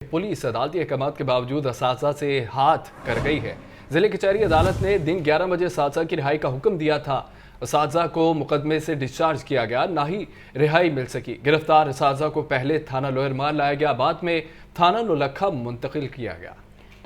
Police अदालती अहकामात के बावजूद असातिज़ा से हाथ कर गई है। ज़िले कचहरी अदालत ने दिन 11 बजे असातिज़ा की रिहाई का हुक्म दिया था। असातिज़ा को मुकदमे से डिस्चार्ज किया गया, ना ही रिहाई मिल सकी। गिरफ्तार असातिज़ा को पहले थाना लोहरमाल लाया गया, बाद में थाना नौलखा मुंतकिल किया गया।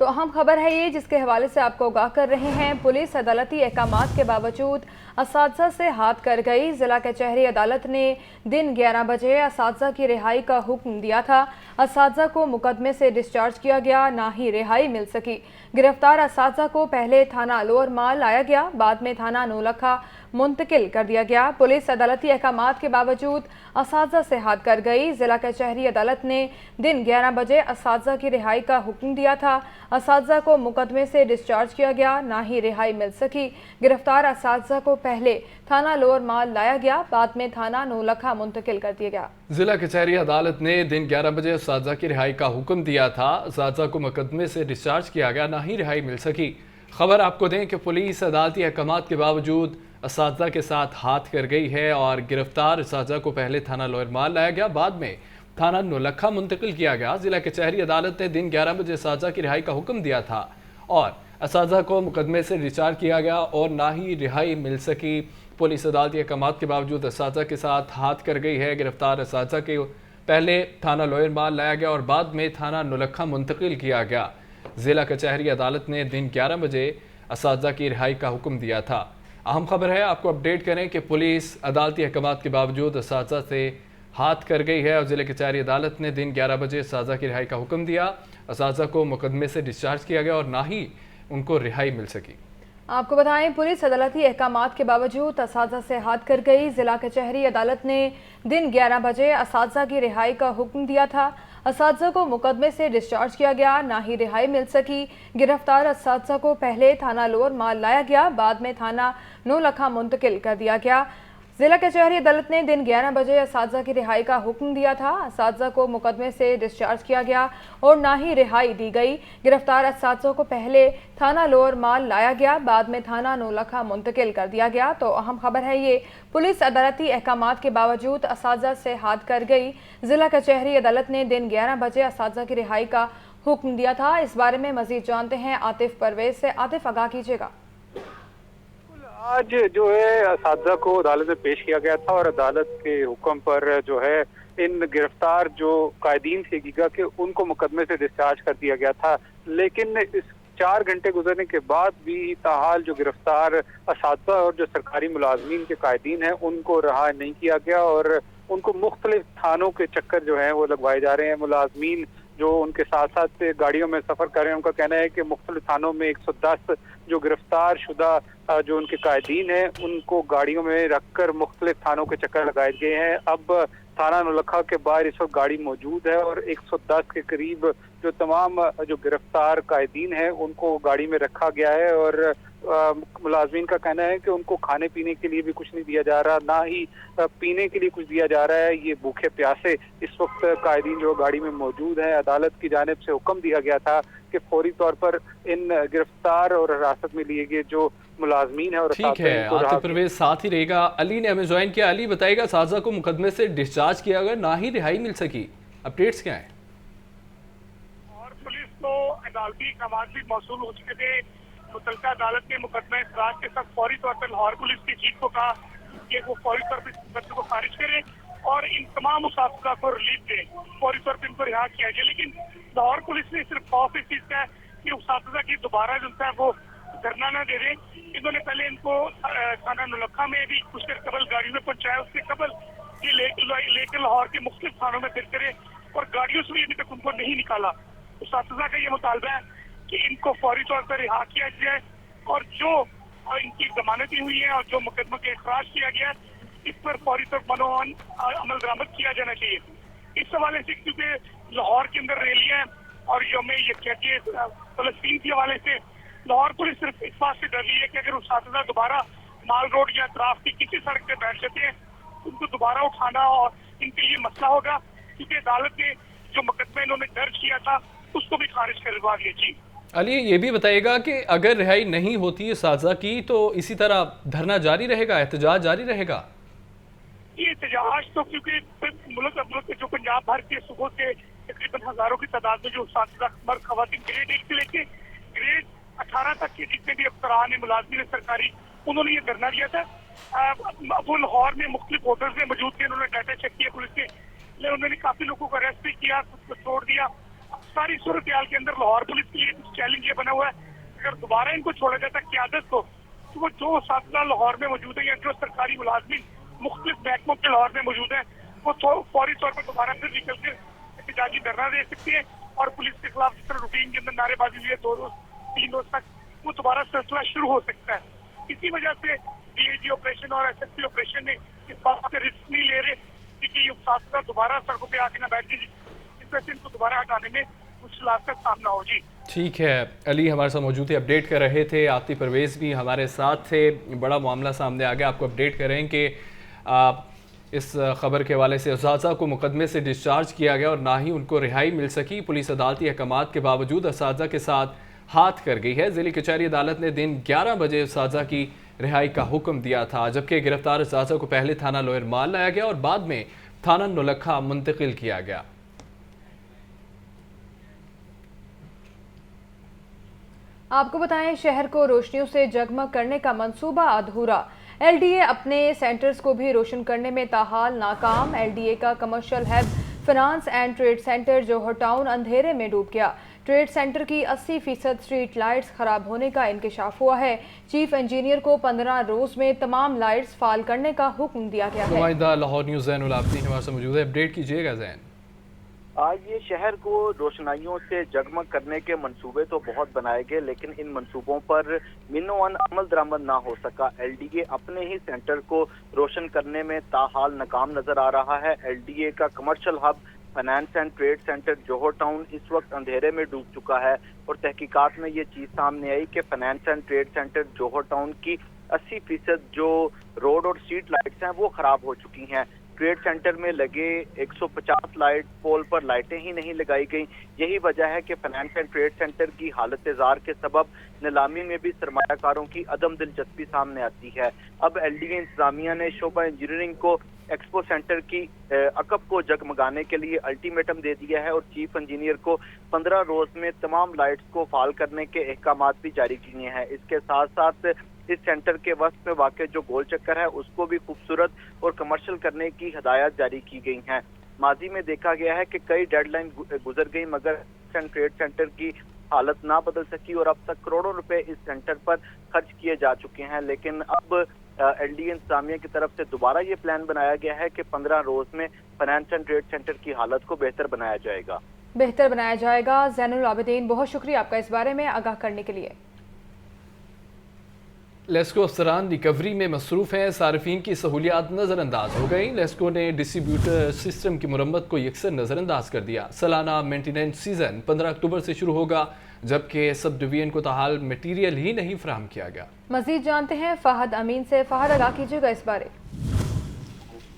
तो अहम खबर है ये, जिसके हवाले से आपको आगाह कर रहे हैं। पुलिस अदालती अहकामात के बावजूद असातिज़ा से हाथ कर गई। ज़िला कचहरी अदालत ने दिन 11 बजे असातिज़ा की रिहाई का हुक्म दिया था। असातिज़ा को मुकदमे से डिस्चार्ज किया गया, ना ही रिहाई मिल सकी। गिरफ्तार असातिज़ा को पहले थाना लोअरमाल लाया गया, बाद में थाना नौलखा मुंतकिल कर दिया गया। पुलिस अदालती अहकामात के बावजूद असातिज़ा से हाथ कर गई। ज़िला कचहरी अदालत ने दिन 11 बजे असातिज़ा की रिहाई का हुक्म दिया था। असातिज़ा को मुकदमे से डिस्चार्ज किया गया, ना ही रिहाई मिल सकी। गिरफ्तार असातिज़ा को पहले थाना लोअरमाल लाया गया, बाद में थाना नौलखा मुंतकिल कर दिया गया। जिला कचहरी अदालत ने दिन 11 बजे असातिज़ा की रिहाई का हुक्म दिया था। असातिज़ा को मुकदमे से डिस्चार्ज किया गया, ना ही रिहाई मिल सकी। खबर आपको दें कि पुलिस अदालती अहकामात के बावजूद असातिज़ा के साथ हाथ कर गई है और गिरफ्तार असातिज़ा को पहले थाना लोअरमाल लाया गया, बाद में थाना नौलखा मुंतकिल किया गया। जिला कचहरी अदालत ने दिन 11 बजे असातिज़ा की रिहाई का हुक्म दिया था और असातिज़ा को मुकदमे से डिस्चार्ज किया गया और ना ही रिहाई मिल सकी। पुलिस अदालती अहकामात के बावजूद असातिज़ा के साथ हाथ कर गई है। गिरफ्तार असातिज़ा के पहले थाना लोअरमाल लाया गया और बाद में थाना नौलखा मुंतकिल किया गया। जिला कचहरी अदालत ने दिन 11 बजे असातिज़ा की रिहाई का हुक्म दिया था। अहम खबर है, आपको अपडेट करें कि पुलिस अदालती अहकामात के बावजूद असातिज़ा से हाथ कर गई है और ज़िले कचहरी अदालत ने दिन 11 बजे असातिज़ा की रिहाई का हुक्म दिया। असातिज़ा को मुकदमे से डिस्चार्ज किया गया और ना ही उनको रिहाई मिल सकी। आपको बताएं, पुलिस अदालती अहकामात के बावजूद असातिज़ा से हाथ कर गई। ज़िला कचहरी अदालत ने दिन 11 बजे असातिज़ा की रिहाई का हुक्म दिया था। असातिज़ा को मुकदमे से डिस्चार्ज किया गया, ना ही रिहाई मिल सकी। गिरफ्तार असातिज़ा को पहले थाना लोअरमाल लाया गया, बाद में थाना नौलखा मुंतकिल कर दिया गया। ज़िला कचहरी अदालत ने दिन 11 बजे असातिज़ा की रिहाई का हुक्म दिया था। असातिज़ा को मुकदमे से डिस्चार्ज किया गया और ना ही रिहाई दी गई। गिरफ्तार असातिज़ा को पहले थाना लोअरमाल लाया गया, बाद में थाना नौलखा मुंतकिल कर दिया गया। तो अहम खबर है ये, पुलिस अदालती अहकामात के बावजूद असातिज़ा से हाथ कर गई। ज़िला कचहरी अदालत ने दिन 11 बजे असातिज़ा की रिहाई का हुक्म दिया था। इस बारे में मज़ीद जानते हैं आतिफ परवेज से। आतिफ, आगाह कीजिएगा। आज जो है असातिज़ा को अदालत में पेश किया गया था और अदालत के हुक्म पर जो है इन गिरफ्तार जो कायदीन थे गीगा के, उनको मुकदमे से डिस्चार्ज कर दिया गया था। लेकिन इस 4 घंटे गुजरने के बाद भी ताहाल जो गिरफ्तार असातिज़ा और जो सरकारी मुलाजमीन के कायदीन हैं, उनको रहा नहीं किया गया और उनको मुख्तलिफ थानों के चक्कर जो हैं वो लगवाए जा रहे हैं। मुलाजमीन जो उनके साथ साथ गाड़ियों में सफ़र कर रहे हैं, उनका कहना है कि मुख्तलिफ थानों में 110 जो गिरफ्तार शुदा जो उनके कायदीन हैं, उनको गाड़ियों में रखकर मुख्तलिफ थानों के चक्कर लगाए गए हैं। अब थाना नौलखा के बाहर इस वक्त गाड़ी मौजूद है और 110 के करीब जो तमाम जो गिरफ्तार कायदीन हैं उनको गाड़ी में रखा गया है और मुलाजमीन का कहना है कि उनको खाने पीने के लिए भी कुछ नहीं दिया जा रहा, ना ही पीने के लिए कुछ दिया जा रहा है। ये भूखे प्यासे इस वक्त कायदीन जो गाड़ी में मौजूद है। अदालत की जानिब से हुक्म दिया गया था कि फौरी तौर पर इन गिरफ्तार और हिरासत में लिए गए जो मुलाजमीन है और ठीक है, आतिफ परवेज साथ ही रहेगा। अली ने हमें ज्वाइन किया। अली, बताइएगा, असातिज़ा को मुकदमे से डिस्चार्ज किया गया, ना ही रिहाई मिल सकी, अपडेट्स क्या है? और पुलिस को अदालती अहकामात भी मौसूल हो चुके थे। मुतलका अदालत ने मुकदमा इसराज के साथ फौरी तौर पर लाहौर पुलिस की चीफ को कहा कि वो फौरी तौर पर मुकदमे को खारिज करे और इन तमाम असातिज़ा को रिलीफ दे, फौरी तौर पर इनको रिहा किया जाए। लेकिन लाहौर पुलिस ने सिर्फ खौफ इस चीज का है कि असातिज़ा की दोबारा जो है वो धरना न दे दें। इन्होंने पहले इनको थाना नौलखा में भी कुछ देर कबल गाड़ी में पहुंचाया, उससे कबल ये लेकर लाहौर के मुख्तलिफ थानों में फिर करे और गाड़ियों से भी अभी तक उनको नहीं निकाला। असातिज़ा का ये मुतालबा है कि इनको फौरी तौर पर रिहा किया जाए और जो इनकी जमानती हुई है और जो मुकदमे के इखराज किया गया है, इस पर फौरी तौर मनोवन अमल दरामद किया जाना चाहिए। इस हवाले से क्योंकि लाहौर के अंदर रैलियां और यौम यकजहती फलस्तीन के हवाले से लाहौर पुलिस सिर्फ इस बात से डर रही है कि अगर असातिज़ा दोबारा माल रोड या अतराफ की किसी सड़क पे बैठ जाते हैं, उनको दोबारा उठाना और इनके लिए मसला होगा, क्योंकि अदालत ने जो मुकदमा इन्होंने दर्ज किया था उसको भी खारिज करवा दिया। जी अली, ये भी बताइएगा कि अगर रिहाई नहीं होती असातिज़ा की तो इसी तरह धरना जारी रहेगा, एहतजाज जारी रहेगा? ये एहतजाज तो क्योंकि मुल्क जो पंजाब भर के सूबों से तकरीबन हजारों की तादाद में जो साथीदार मर्द खवातीन ग्रेड 1 से लेके ग्रेड 18 तक के जितने भी अफसरान मुलाजमीन सरकारी, उन्होंने ये धरना दिया था। वो लाहौर में मुख्तलिफ होटल्स में मौजूद थे, उन्होंने डाटा चेक किया पुलिस के, उन्होंने काफी लोगों को अरेस्ट भी किया, कुछ को छोड़ दिया। सारी सूरत हाल के अंदर लाहौर पुलिस के लिए चैलेंज ये बना हुआ है, अगर दोबारा इनको छोड़ा जाता क्यादत को, तो वो जो साथीदार लाहौर में मौजूद है या जो सरकारी मुलाजमीन मुख्तलिफ महकमों के लाहौर में मौजूद है, वो फौरी तौर पर दोबारा फिर निकल कर एहतजाजी धरना दे सकती है और पुलिस के खिलाफ जिस तरह रूटीन के अंदर नारेबाजी हुई है 2 रोज 3 रोज तक, वो दोबारा सिलसिला शुरू हो सकता है। इसी वजह से डीएजी ऑपरेशन और एसएसपी ऑपरेशन ने इस बात से रिस्क नहीं ले रहे कि ये साथीदार दोबारा सड़कों पे आके ना बैठ जाए, इस वजह से इनको दोबारा हटाने में मुश्किलात का सामना हो। जी ठीक है, अली हमारे साथ मौजूद थे, अपडेट कर रहे थे। आतिफ परवेज़ भी हमारे साथ थे। बड़ा मामला सामने आ गया, आपको अपडेट करें कि इस खबर के हवाले से असातिज़ा को मुकदमे से डिस्चार्ज किया गया और ना ही उनको रिहाई मिल सकी। पुलिस अदालती अहकामात के बावजूद असातिज़ा के साथ हाथ कर गई है। ज़िली कचहरी अदालत ने दिन 11 बजे असातिज़ा की रिहाई का हुक्म दिया था, जबकि गिरफ्तार असातिज़ा को पहले थाना लोअर माल लाया गया और बाद में थाना नौलखा मुंतकिल किया गया। आपको बताएं, शहर को रोशनियों से जगमग करने का मंसूबा अधूरा। एलडीए अपने सेंटर्स को भी रोशन करने में ताहाल नाकाम। एलडीए का commercial hub finance and trade centre Johar town अंधेरे में डूब गया। ट्रेड सेंटर की 80% स्ट्रीट लाइट्स खराब होने का इंकशाफ हुआ है। चीफ इंजीनियर को 15 रोज में तमाम लाइट्स फाल करने का हुक्म दिया गया है। नुमाइंदा लाहौर न्यूज़ ज़ैनुल आबिदीन हमारे साथ मौजूद है, अपडेट कीजिएगा ज़ैन। आज ये शहर को रोशनाइयों से जगमग करने के मंसूबे तो बहुत बनाए गए, लेकिन इन मंसूबों पर मिनोअन अमल दरामद ना हो सका। एलडीए अपने ही सेंटर को रोशन करने में ताहाल नाकाम नजर आ रहा है। एलडीए का commercial hub finance and trade centre Johar town इस वक्त अंधेरे में डूब चुका है और तहकीकात में ये चीज सामने आई कि finance and trade centre Johar town की 80% जो रोड और स्ट्रीट लाइट्स हैं वो खराब हो चुकी हैं। ट्रेड सेंटर में लगे 150 लाइट पोल पर लाइटें ही नहीं लगाई गई। यही वजह है कि फाइनेंस एंड ट्रेड सेंटर की हालत जार के सबब नीलामी में भी सरमायाकारों की अदम दिलचस्पी सामने आती है। अब एलडीए इंतजामिया ने शोबा इंजीनियरिंग को एक्सपो सेंटर की अकब को जगमगाने के लिए अल्टीमेटम दे दिया है और चीफ इंजीनियर को 15 रोज में तमाम लाइट्स को फाल करने के अहकामात भी जारी किए हैं। इसके साथ साथ इस सेंटर के वस्त में वाक़ जो गोल चक्कर है उसको भी खूबसूरत और कमर्शियल करने की हदायत जारी की गई हैं। माजी में देखा गया है कि कई डेडलाइन गुजर गई मगर ट्रेड सेंटर की हालत ना बदल सकी और अब तक करोड़ों रुपए इस सेंटर पर खर्च किए जा चुके हैं। लेकिन अब एलडीए इंतजामिया की तरफ से दोबारा ये प्लान बनाया गया है कि 15 रोज में फाइनेंस एंड ट्रेड सेंटर की हालत को बेहतर बनाया जाएगा। ज़ैनुल आबिदीन, बहुत शुक्रिया आपका इस बारे में आगाह करने के लिए। लेस्को अफसरान रिकवरी में मसरूफ़ हैं, सार्फिन की सहूलियात नज़रअंदाज हो गई। लेस्को ने डिस्ट्रीब्यूटर सिस्टम की मुरम्मत को यकसर नज़रअंदाज कर दिया। सालाना मेंटेनेंस सीजन 15 अक्टूबर से शुरू होगा, जबकि सब डिवीजन को ताहाल मटीरियल ही नहीं फराहम किया गया। मजीद जानते हैं फ़हद अमीन से। फ़हद, आगाह कीजिएगा इस बारे।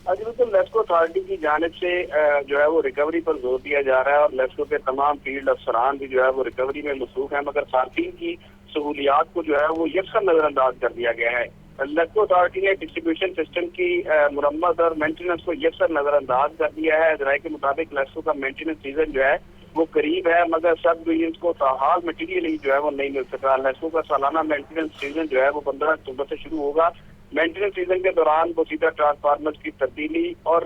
बिल्कुल, लेस्को अथॉरिटी की जानिब से जो है वो रिकवरी पर जोर दिया जा रहा है और लेस्को के तमाम फील्ड अफसरान भी जो है वो रिकवरी में मसरूफ है, मगर सार्फिन की सहूलियात को जो है वो यकसर नजरअंदाज कर दिया गया है। लेस्को अथॉरिटी ने डिस्ट्रीब्यूशन सिस्टम की मुरम्मत और मेंटेनेंस को यकसर नजरअंदाज कर दिया है। जराये के मुताबिक लेस्को का मेंटेनेंस सीजन जो है वो करीब है, मगर सब डिवीजन को ताहाल मटीरियल ही जो है वो नहीं मिल सका। लेस्को का सालाना मेंटेनेंस सीजन जो है वो 15 अक्टूबर से शुरू होगा। मेंटेनेंस सीजन के दौरान बोसीदा ट्रांसफार्मर्स की तब्दीली और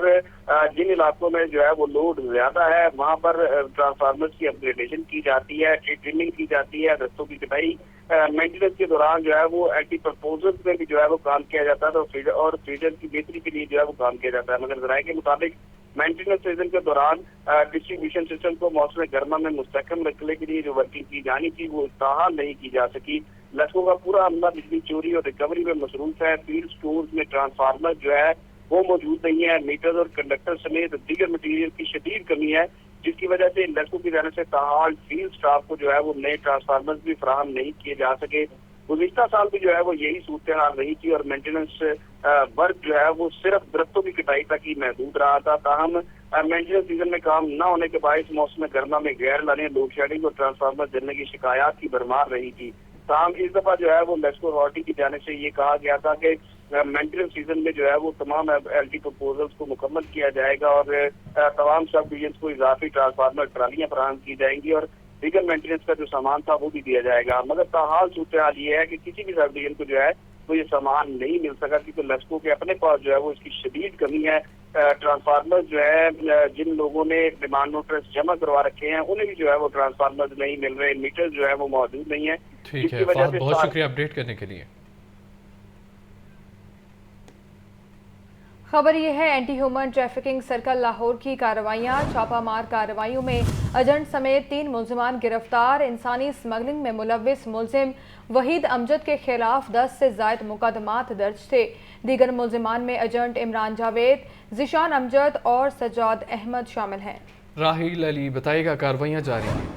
जिन इलाकों में जो है वो लोड ज्यादा है वहां पर ट्रांसफार्मर्स की अपग्रेडेशन की जाती है, ट्रिमिंग की जाती है, रस्तों की कटाई मेंटेनेंस के दौरान जो है वो एंटी प्रपोजल में भी जो है वो काम किया जाता है और फीडर की बेहतरी के लिए जो है वो काम किया जाता है। मगर जराये के मुताबिक मेंटेनेंस सीजन के दौरान डिस्ट्रीब्यूशन सिस्टम को मौसम गर्मा में मुस्तकम रखने के लिए जो वर्किंग की जानी थी वो ताहाल नहीं की जा सकी। लेस्को का पूरा अमला बिजली चोरी और रिकवरी में मसरूफ है। फील्ड स्टोर्स में ट्रांसफार्मर जो है वो मौजूद नहीं है। मीटर और कंडक्टर समेत दीगर मटीरियल की शदीद कमी है, जिसकी वजह से लेस्को की जाने से ताहाल फील्ड स्टाफ को जो है वो नए ट्रांसफार्मर्स भी फराहम नहीं किए जा सके। गुज़िश्ता साल भी जो है वो यही सूरत हाल रही थी और मेंटेनेंस वर्क जो है वो सिर्फ दरख्तों की कटाई तक ही महदूद रहा था। ताहम मेंटेनेंस सीजन में काम न होने के बायस मौसम गर्मा में गैर लाने, लोड शेडिंग और ट्रांसफार्मर जलने की शिकायत की भरमार रही थी। ताहम इस दफा जो है वो लेस्को अथॉरिटी की जाने से ये कहा गया था कि मेंटेनेंस सीजन में जो है वो तमाम एलटी प्रपोजल्स को मुकम्मल किया जाएगा और तमाम सब डिवीजन को इजाफी ट्रांसफार्मर ट्रालियां फराहम की जाएंगी और दीगर मेंटेनेंस का जो सामान था वो भी दिया जाएगा। मगर ताहाल सूरत हाल ये है कि किसी भी सब डिवीजन को जो है वो ये सामान नहीं मिल सका क्योंकि लेस्को के अपने पास जो है वो इसकी शदीद कमी है। ट्रांसफार्मर जो है जिन लोगों ने डिमांड नोटिस जमा करवा रखे हैं उन्हें भी जो है वो ट्रांसफार्मर नहीं मिल रहे, मीटर जो है वो मौजूद नहीं है। ठीक है, बहुत शुक्रिया अपडेट करने के लिए। खबर यह है, anti human trafficking circle Lahore की कार्रवाइयाँ। छापामार कार्रवाइयों में एजेंट समेत 3 मुलजिमान गिरफ्तार। इंसानी स्मगलिंग में मुलविस मुलजिम वहीद अमजद के खिलाफ 10 से ज़ायद मुकदमात दर्ज थे। दीगर मुलजिमान में एजेंट इमरान जावेद, जिशान अमजद और सजाद अहमद शामिल हैं। राहिल अली बताएगा, कार्रवाइयाँ जारी हैं।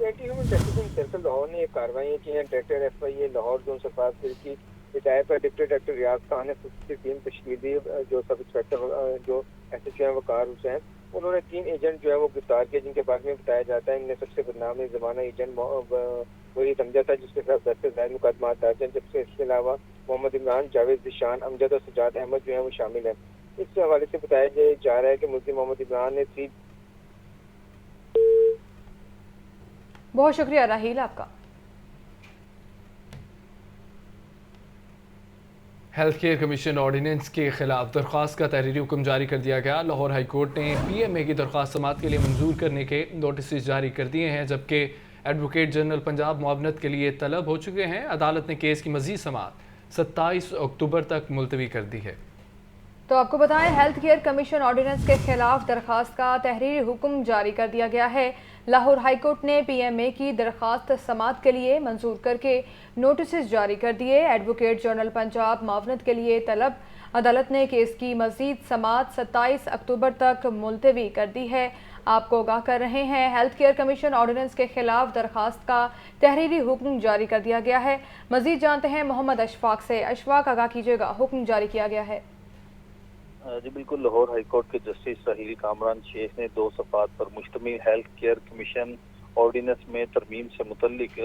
Anti human trafficking circle Lahore ने कार्रवाइयाँ की हैं। Director FIA Lahore zone Sarfaraz की हिदायत पर डिप्टी डायरेक्टर रियाज खान ने खुद टीम तश्कील दी। जो सब इंस्पेक्टर जो SHO हैं वकार हुसैन, उन्होंने 3 एजेंट जो है वो गिरफ्तार किए जिनके बारे में बताया जाता है इनमें सबसे बदनाम ज़माना एजेंट वही अमजद था जिसके खिलाफ 10 से ज़ायद मुकदमात दर्ज हैं, जबकि इसके अलावा मोहम्मद इमरान जावेद, जिशान अमजद और सजाद अहमद जो है वो शामिल हैं। इस हवाले से बताया जा रहा है कि मुल्ज़िम मोहम्मद इमरान ने बहुत शुक्रिया राहील आपका। हेल्थ केयर कमीशन ऑर्डिनेंस के खिलाफ दरख्वास्त का तहरीरी हुक्म जारी कर दिया गया। लाहौर हाई कोर्ट ने PMA की दरख्वास्त समाअत के लिए मंजूर करने के नोटिस जारी कर दिए हैं, जबकि एडवोकेट जनरल पंजाब मुआवनत के लिए तलब हो चुके हैं। अदालत ने केस की मज़ीद समाअत 27 अक्टूबर तक मुलतवी कर दी है। तो आपको बताएं, हेल्थ केयर कमीशन ऑर्डिनेंस के खिलाफ दरख्वास्त का तहरीरी हुक्म जारी कर दिया गया है। लाहौर हाई कोर्ट ने PMA की दरख्वास्त समाअत के लिए मंजूर करके नोटिस जारी कर दिए। एडवोकेट जनरल पंजाब मुआवनत के लिए तलब। अदालत ने केस की मज़ीद समाअत 27 अक्टूबर तक मुलतवी कर दी है। आपको आगाह कर रहे हैं, हेल्थ केयर कमीशन ऑर्डिनेंस के खिलाफ दरख्वास्त का तहरीरी हुक्म जारी कर दिया गया है। मज़ीद जानते हैं मोहम्मद अशफाक से। अशफाक, आगाह कीजिएगा, हुक्म जारी किया गया है। जी बिल्कुल, लाहौर हाई कोर्ट के जस्टिस राहील कामरान शेख ने 2 सफ़ात पर मुश्तमिल हेल्थ केयर कमीशन ऑर्डिनेंस में तरमीम से मुतल्लिक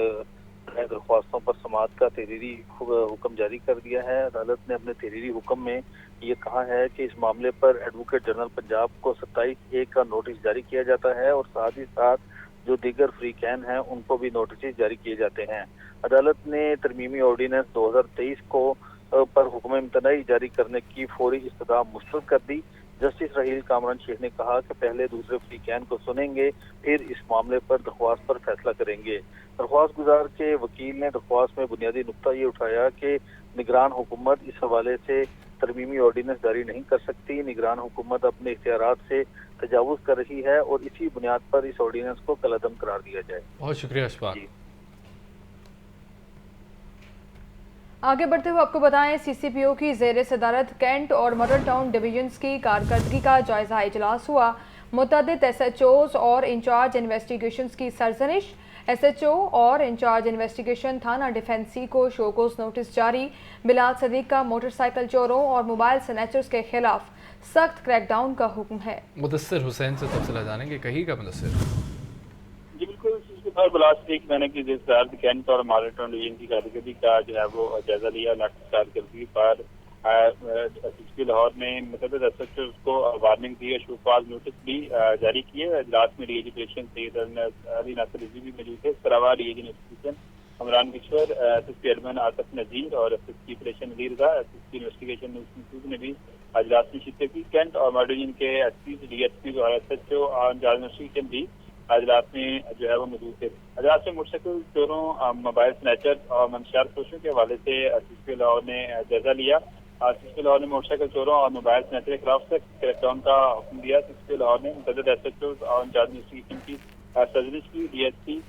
दरख्वास्तों पर समाअत का तहरीरी हुक्म जारी कर दिया है। अदालत ने अपने तहरीरी हुक्म में ये कहा है कि इस मामले पर एडवोकेट जनरल पंजाब को 27/1 का नोटिस जारी किया जाता है और साथ ही साथ जो दीगर फ्री कैन हैं उनको भी नोटिस जारी किए जाते हैं। अदालत ने तरमीमी ऑर्डिनेंस 2023 को पर हुक्म इम्तनाई जारी करने की फौरी इस्तदा मुस्तरद कर दी। जस्टिस राहील कामरान शेख ने कहा कि पहले दूसरे फ्री कैन को सुनेंगे, फिर इस मामले पर दरख्वास्त पर फैसला करेंगे। दरख्वास्त गुजार के वकील ने दरख्वास्त में बुनियादी नुक्ता ये उठाया कि निगरान हुकूमत इस हवाले से तरमीमी ऑर्डिनेंस जारी नहीं कर सकती। निगरान हुकूमत अपने इख्तियारात से तजावुज़ कर रही है और इसी बुनियाद पर इस ऑर्डिनेंस को कलअदम करार दिया जाए। बहुत शुक्रिया अशफाक। आगे बढ़ते हुए आपको बताएं, CCPO की ज़ेर सदारत कैंट और मॉडल टाउन डिवीजन्स की कारकर्दगी का जायजा इजलास हुआ। मुतअद्दिद SHOs और इंचार्ज इन्वेस्टिगेशंस की सरजनिश। SHO और इंचार्ज इन्वेस्टिगेशन थाना डिफेंसी को शोकोस नोटिस जारी। बिलाल सदीक का मोटरसाइकिल चोरों और मोबाइल स्नैचर्स के खिलाफ सख्त क्रैकडाउन का हुक्म है। मुदस्सिर हुसैन से तफसीला जानेंगे, कहिएगा मुदस्सिर। जी बिल्कुल, बिलाल एक मैंने की कैंट और मॉडल टाउन डिवीजन की कारकर्दगी का जो है वो जायजा लिया। कारकर्दगी पर लाहौर ने मुतअद्दिद SHOs को वार्निंग दी, शोकॉज नोटिस भी जारी किए। इजलास में डीएजी ऑपरेशन सैयद अली नासिर रिजवी भी मौजूद थे। इसके अलावा डीएजी इन्वेस्टिगेशन अमरान किशोर, SSP एडमिन आसिफ नजीर और SSP ऑपरेशन अली रजा, SSP इन्वेस्टिगेशन ने भी इजलास में शिरकत की। कैंट और मॉडल डिवीजन के SP, DSP और SHO और इंचार्ज इन्वेस्टिगेशन भी अजलास में जो है वो मौजूद थे। अजलास में मोटरसाइकिल चोरों, मोबाइल स्नैचर और मंशियात फरोशों के हवाले से CCPO लाहौर ने जायजा लिया। CCPO लाहौर ने मोटरसाइकिल चोरों और मोबाइल स्नैचर के खिलाफ से क्रैकडाउन का हुक्म दिया। CCPO लाहौर ने मुतअद्दिद SHOs और इंचार्ज इन्वेस्टिगेशन की सरजनिश की। DSP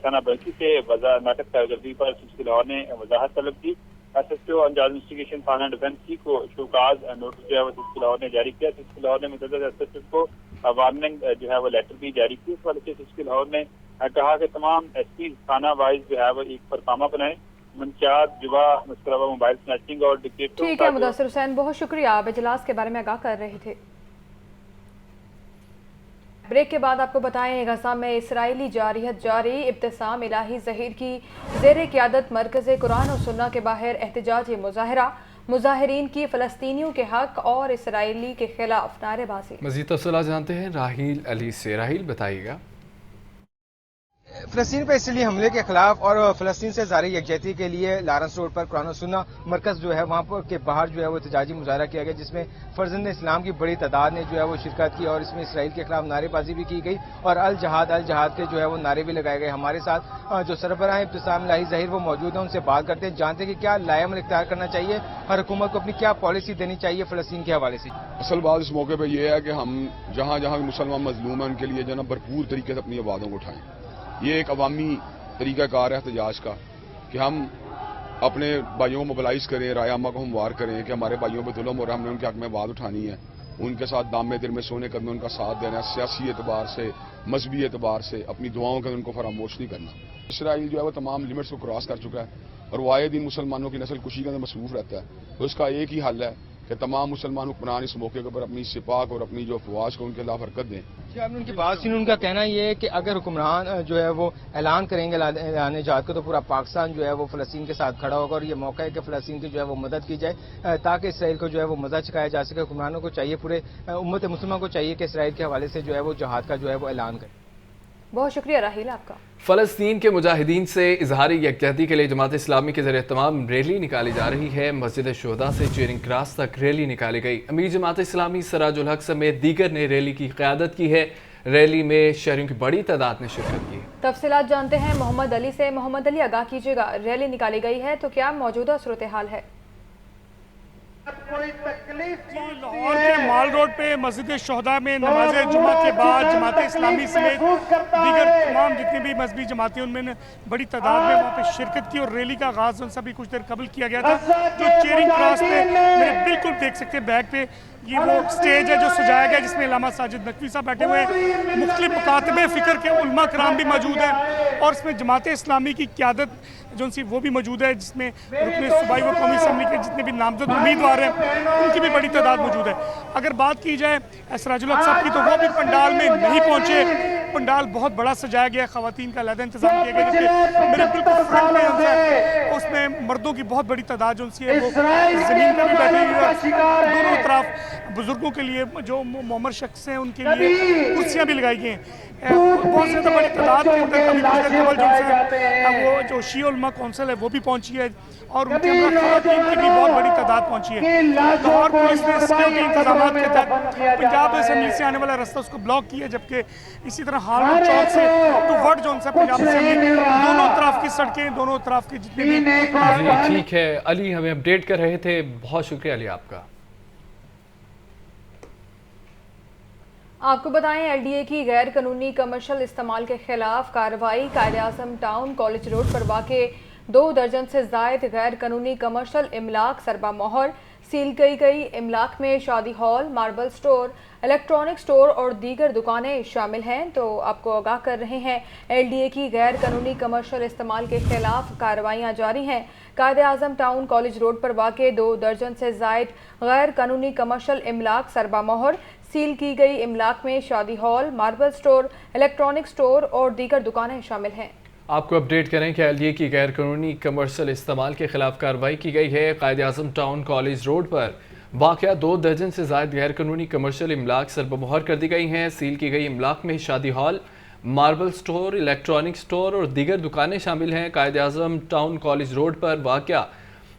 थाना बल्कि से नाटक कारकर्दगी पर CCPO लाहौर ने वजाहत तलब की। SHO और इंचार्ज इन्वेस्टिगेशन थाना डिफेंसी को शोकाज नोटिस जो है वो CCPO लाहौर ने जारी किया। CCPO लाहौर ने मुतअद्दिद SHOs को वार्निंग जो है वो लेटर भी जारी की। इस वाले से CCPO लाहौर ने कहा कि तमाम SP थाना वाइज जो है वो एक परफार्मा बनाए। मंशियात, जुआ, उसके अलावा मोबाइल स्नैचिंग और डिक्टेटरों। ठीक है मुदस्सिर हुसैन, बहुत शुक्रिया, आप इजलास के बारे में आगाह कर रहे थे। ब्रेक के बाद आपको बताएं, गजा में इसराइली जारियत जारी। इब्तिसाम इलाही ज़हीर की ज़ेर क़ियादत मरकज़ कुरान और सुन्ना के बाहर एहतजाजी मुज़ाहरा। مظاہرین کی فلسطینیوں کے حق اور اسرائیلی کے خلاف نعرے بازی۔ مزید تفصیلات جانتے ہیں راہیل علی سے۔ راہیل بتائیے گا۔ فلسطین پر اسرائیلی حملے کے خلاف اور فلسطین سے ظاہری یکجہتی کے لیے لارنس روڈ پر قرآن و سنہ مرکز جو ہے وہاں پر کے باہر جو ہے وہ احتجاجی مظاہرہ کیا گیا، جس میں فرزند اسلام کی بڑی تعداد نے جو ہے وہ شرکت کی اور اس میں اسرائیل کے خلاف نعرے بازی بھی کی گئی اور الجہاد الجہاد کے جو ہے وہ نعرے بھی لگائے گئے۔ ہمارے ساتھ جو سربراہ ابتسام الہی ظہیر وہ موجود ہیں، ان سے بات کرتے ہیں، جانتے ہیں کہ کیا لائحہ عمل اختیار کرنا چاہیے، ہر حکومت کو اپنی کیا پالیسی دینی چاہیے فلسطین کے حوالے سے۔ اصل بات اس موقع پہ یہ ہے کہ ہم جہاں جہاں مسلمان مظلوم ہیں ان کے لیے جو ہے نا بھرپور طریقے سے اپنی آوازوں کو اٹھائیں۔ یہ ایک عوامی طریقہ کار ہے احتجاج کا کہ ہم اپنے بھائیوں کو موبلائز کریں، رائے عامہ کو ہموار کریں کہ ہمارے بھائیوں پہ ظلم ہو رہا ہے، ہم نے ان کے حق میں آواز اٹھانی ہے، ان کے ساتھ دام میں دل میں سونے قدمے ان کا ساتھ دینا ہے، سیاسی اعتبار سے مذہبی اعتبار سے اپنی دعاؤں کا ان کو فراموش نہیں کرنا۔ اسرائیل جو ہے وہ تمام لمٹس کو کراس کر چکا ہے اور وہ آئے دن مسلمانوں کی نسل کشی کے اندر مصروف رہتا ہے، تو اس کا ایک ہی حل ہے کہ تمام مسلمان حکمران اس موقع کے اوپر اپنی سپاق اور اپنی جو افواج کو ان کے خلاف حرکت دیں۔ جی آپ نے ان کی بات سنی، ان کا کہنا یہ ہے کہ اگر حکمران جو ہے وہ اعلان کریں گے اعلان جہاد کو تو پورا پاکستان جو ہے وہ فلسطین کے ساتھ کھڑا ہوگا اور یہ موقع ہے کہ فلسطین کی جو ہے وہ مدد کی جائے تاکہ اسرائیل کو جو ہے وہ مزہ چکھایا جا سکے۔ حکمرانوں کو چاہیے، پورے امت مسلمہ کو چاہیے کہ اسرائیل کے حوالے سے جو ہے وہ جہاد کا جو ہے وہ اعلان کرے۔ بہت شکریہ راہیل آپ کا۔ فلسطین کے مجاہدین سے اظہار یکجہتی کے لیے جماعت اسلامی کے زیر اہتمام ریلی نکالی جا رہی ہے۔ مسجد شہداء سے چیرنگ کراس تک ریلی نکالی گئی۔ امیر جماعت اسلامی سراج الحق سمیت دیگر نے ریلی کی قیادت کی ہے۔ ریلی میں شہریوں کی بڑی تعداد نے شرکت کی۔ تفصیلات جانتے ہیں محمد علی سے۔ محمد علی آگاہ کیجیے گا، ریلی نکالی گئی ہے تو کیا موجودہ صورتحال ہے؟ لاہور کے مال روڈ پہ مسجد شہداء میں نماز جمعہ کے بعد جماعت اسلامی سمیت دیگر تمام جتنی بھی مذہبی جماعتیں ان میں نے بڑی تعداد میں وہاں پہ شرکت کی اور ریلی کا آغاز ان سے بھی کچھ دیر قبل کیا گیا تھا۔ جو چیرنگ کراس پہ میرے بالکل دیکھ سکتے ہیں بیک پہ یہ وہ سٹیج ہے جو سجایا گیا جس میں علامہ ساجد نقوی صاحب بیٹھے ہوئے ہیں، مختلف مکاتب فکر کے علماء کرام بھی موجود ہیں اور اس میں جماعت اسلامی کی قیادت جو ان سی وہ بھی موجود ہے، جس میں رکن صوبائی و قومی اسمبلی کے جتنے بھی نامزد امیدوار ہیں ان کی بھی بڑی تعداد موجود ہے۔ اگر بات کی جائے سراج الحق صاحب کی تو وہ بھی پنڈال میں نہیں پہنچے۔ پنڈال بہت بڑا سجایا گیا ہے، خواتین کا علیحدہ انتظام کیا گیا، جبکہ میرے بالکل فرنٹ میں اس میں مردوں کی بہت بڑی تعداد جو ان سی ہے وہ زمین پہ بھی بیٹھی ہوئی ہے۔ دونوں طرف بزرگوں کے لیے جو معمر شخص ہیں ان کے لیے کرسیاں بھی لگائی گئی ہیں۔ بہت زیادہ بڑی تعداد کے اندر کبھی کچھ دیر قبل وہ جو شیعہ علماء کونسل ہے وہ بھی پہنچی ہے اور ان کے اندر خواتین کی بھی بہت بڑی تعداد پہنچی ہے۔ لاہور پولیس نے سیکورٹی انتظامات کے تحت پنجاب اسمبلی سے آنے والا راستہ اس کو بلاک کیا، جبکہ اسی طرح ہارون چوک سے ٹو ورڈ جون سے پنجاب اسمبلی دونوں طرف کی سڑکیں دونوں طرف کے جتنے بھی ٹھیک ہے علی ہمیں اپڈیٹ کر رہے تھے، بہت شکریہ علی آپ کا۔ آپ کو بتائیں ایل ڈی اے کی غیر قانونی کمرشل استعمال کے خلاف کارروائی۔ قائد اعظم ٹاؤن کالج روڈ پر واقع 2 درجن سے زائد غیر قانونی کمرشل املاک سربا مہر سیل کی گئی۔ املاک میں شادی hall, marble store, electronic store اور دیگر دکانیں شامل ہیں۔ تو آپ کو آگاہ کر رہے ہیں ایل ڈی اے کی غیر قانونی کمرشل استعمال کے خلاف کارروائیاں جاری ہیں۔ قائد اعظم ٹاؤن کالج روڈ پر واقع 2 درجن سے زائد غیر قانونی کمرشل املاک سربا مہر سیل کی گئی۔ املاک میں شادی hall, marble store, electronic store اور دیگر دکانیں شامل ہیں۔ آپ کو اپڈیٹ کریں کہ ایل ڈی اے کی غیر قانونی کمرشل استعمال کے خلاف کارروائی کی گئی ہے۔ قائد اعظم ٹاؤن کالج روڈ پر واقع 2 درجن سے زائد غیر قانونی کمرشل املاک سربا مہر کر دی گئی ہیں۔ سیل کی گئی املاک میں شادی hall, marble store, electronic store اور دیگر دکانیں شامل ہیں۔ قائد اعظم ٹاؤن کالج روڈ پر واقع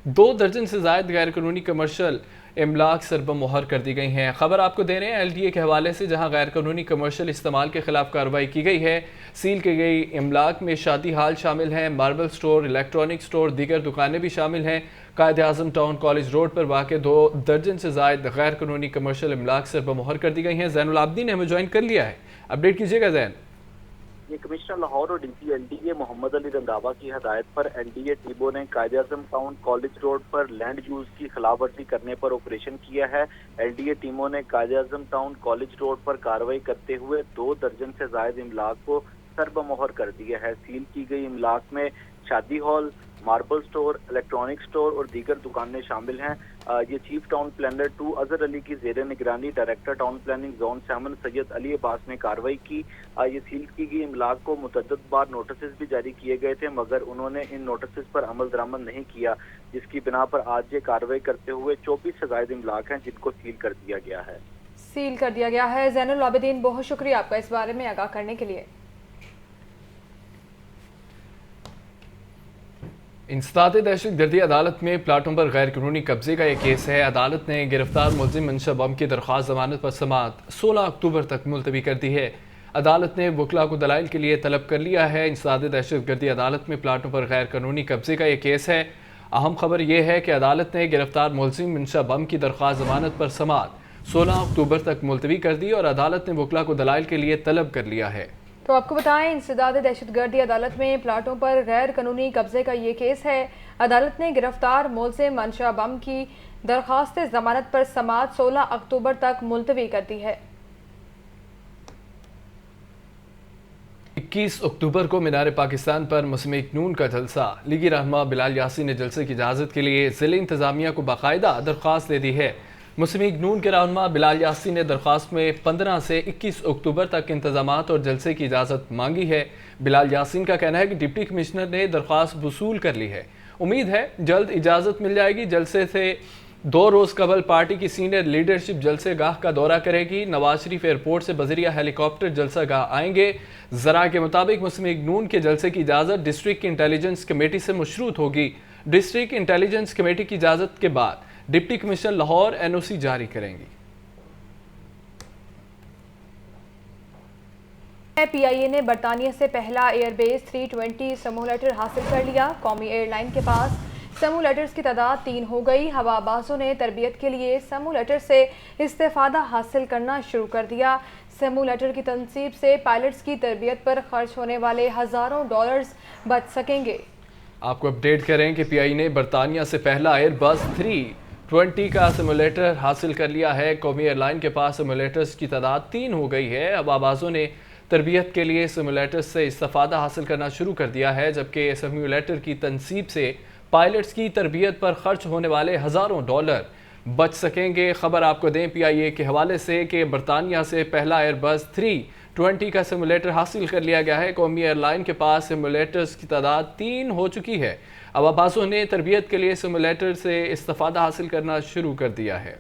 2 درجن سے زائد غیر قانونی کمرشل املاک سربا مہر کر دی گئی ہیں۔ خبر آپ کو دے رہے ہیں ایل ڈی اے کے حوالے سے، جہاں غیر قانونی کمرشل استعمال کے خلاف کارروائی کی گئی ہے۔ سیل کی گئی املاک میں شادی ہال شامل ہیں، ماربل سٹور، الیکٹرانک سٹور، دیگر دکانیں بھی شامل ہیں۔ قائد اعظم ٹاؤن کالج روڈ پر واقع 2 درجن سے زائد غیر قانونی کمرشل املاک سربا مہر کر دی گئی ہیں۔ زین العابدین نے ہمیں جوائن کر لیا ہے، اپڈیٹ کیجیے گا زین۔ کمشنر لاہور اور D C L D A Muhammad Ali Randhawa کی ہدایت پر این ڈی اے ٹیموں نے Quaid Azam town college road پر لینڈ یوز کی خلاف ورزی کرنے پر آپریشن کیا ہے۔ ایل ڈی اے ٹیموں نے Quaid Azam town college road پر کارروائی کرتے ہوئے 2 درجن سے زائد املاک کو سربا مہر کر دیا ہے۔ سیل کی گئی املاک میں شادی hall, marble store, electronic store اور دیگر دکانیں شامل ہیں۔ یہ chief town planner 2 Azhar Ali کی زیر نگرانی ڈائریکٹر ٹاؤن پلاننگ زون 7 سید علی عباس نے کارروائی کی۔ یہ سیل کی گئی املاک کو متعدد بار نوٹسز بھی جاری کیے گئے تھے، مگر انہوں نے ان نوٹسز پر عمل درآمد نہیں کیا، جس کی بنا پر آج یہ کارروائی کرتے ہوئے 24 سے زائد املاک ہیں جن کو سیل کر دیا گیا ہے۔ سیل کر دیا گیا ہے۔ زین العابدین، بہت شکریہ آپ کا اس بارے میں آگاہ کرنے کے لیے۔ انسداد دہشت گردی عدالت میں پلاٹوں پر غیر قانونی قبضے کا یہ کیس ہے۔ عدالت نے گرفتار ملزم منشا بم کی درخواست ضمانت پر سماعت 16 اکتوبر تک ملتوی کر دی ہے۔ عدالت نے وکلاء کو دلائل کے لیے طلب کر لیا ہے۔ انسداد دہشت گردی عدالت میں پلاٹوں پر غیر قانونی قبضے کا یہ کیس ہے۔ اہم خبر یہ ہے کہ عدالت نے گرفتار ملزم منشا بم کی درخواست ضمانت پر سماعت 16 اکتوبر تک ملتوی کر دی اور عدالت نے وکلاء کو دلائل کے لیے طلب کر لیا ہے۔ تو آپ کو بتائیں، انسداد دہشت گردی عدالت میں پلاٹوں پر غیر قانونی قبضے کا یہ کیس ہے۔ عدالت نے گرفتار ملزم منشا بم کی درخواست ضمانت پر سماعت 16 اکتوبر تک ملتوی کر دی ہے۔ 21 اکتوبر کو مینار پاکستان پر مسلم نون کا جلسہ۔ لیگی رہنما بلال یاسین نے جلسے کی اجازت کے لیے ضلع انتظامیہ کو باقاعدہ درخواست دے دی ہے۔ مسلم نون کے رہنما بلال یاسین نے درخواست میں 15 سے 21 اکتوبر تک انتظامات اور جلسے کی اجازت مانگی ہے۔ بلال یاسین کا کہنا ہے کہ ڈپٹی کمشنر نے درخواست وصول کر لی ہے، امید ہے جلد اجازت مل جائے گی۔ جلسے سے 2 روز قبل پارٹی کی سینئر لیڈرشپ جلسے گاہ کا دورہ کرے گی۔ نواز شریف ایئرپورٹ سے بذریعہ ہیلی کاپٹر جلسہ گاہ آئیں گے۔ ذرائع کے مطابق مسلم نون کے جلسے کی اجازت ڈسٹرکٹ انٹیلیجنس کمیٹی سے مشروط ہوگی۔ ڈسٹرکٹ انٹیلیجنس کمیٹی کی اجازت کے بعد ڈپٹی کمشنر لاہور NOC جاری کریں گی۔ PIA نے برطانیہ سے پہلا ایئر بیس 320 سیمولیٹر حاصل کر لیا۔ قومی ایئر لائن کے پاس سیمولیٹرز کی تعداد 3 ہو گئی۔ ہوا بازوں نے تربیت کے لیے سیمولیٹر سے استفادہ حاصل کرنا شروع کر دیا۔ سیمولیٹر کی تنصیب سے پائلٹس کی تربیت پر خرچ ہونے والے ہزاروں ڈالرز بچ سکیں گے۔ آپ کو اپڈیٹ کریں کہ PIA نے برطانیہ سے پہلا ایئر بس 320 کا سیمولیٹر حاصل کر لیا ہے۔ قومی ایئر لائن کے پاس سیمولیٹرز کی تعداد 3 ہو گئی ہے۔ ہوا بازوں نے تربیت کے لیے سیمولیٹر سے استفادہ حاصل کرنا شروع کر دیا ہے، جبکہ سیمولیٹر کی تنصیب سے پائلٹس کی تربیت پر خرچ ہونے والے ہزاروں ڈالر بچ سکیں گے۔ خبر آپ کو دیں PIA کے حوالے سے کہ برطانیہ سے پہلا ایئر بس 320 کا سیمولیٹر حاصل کر لیا گیا ہے۔ قومی ایئر لائن کے پاس سیمولیٹرز کی تعداد 3 ہو چکی ہے۔ ہوا بازوں نے تربیت کے لیے سیمولیٹر سے استفادہ حاصل کرنا شروع کر دیا ہے۔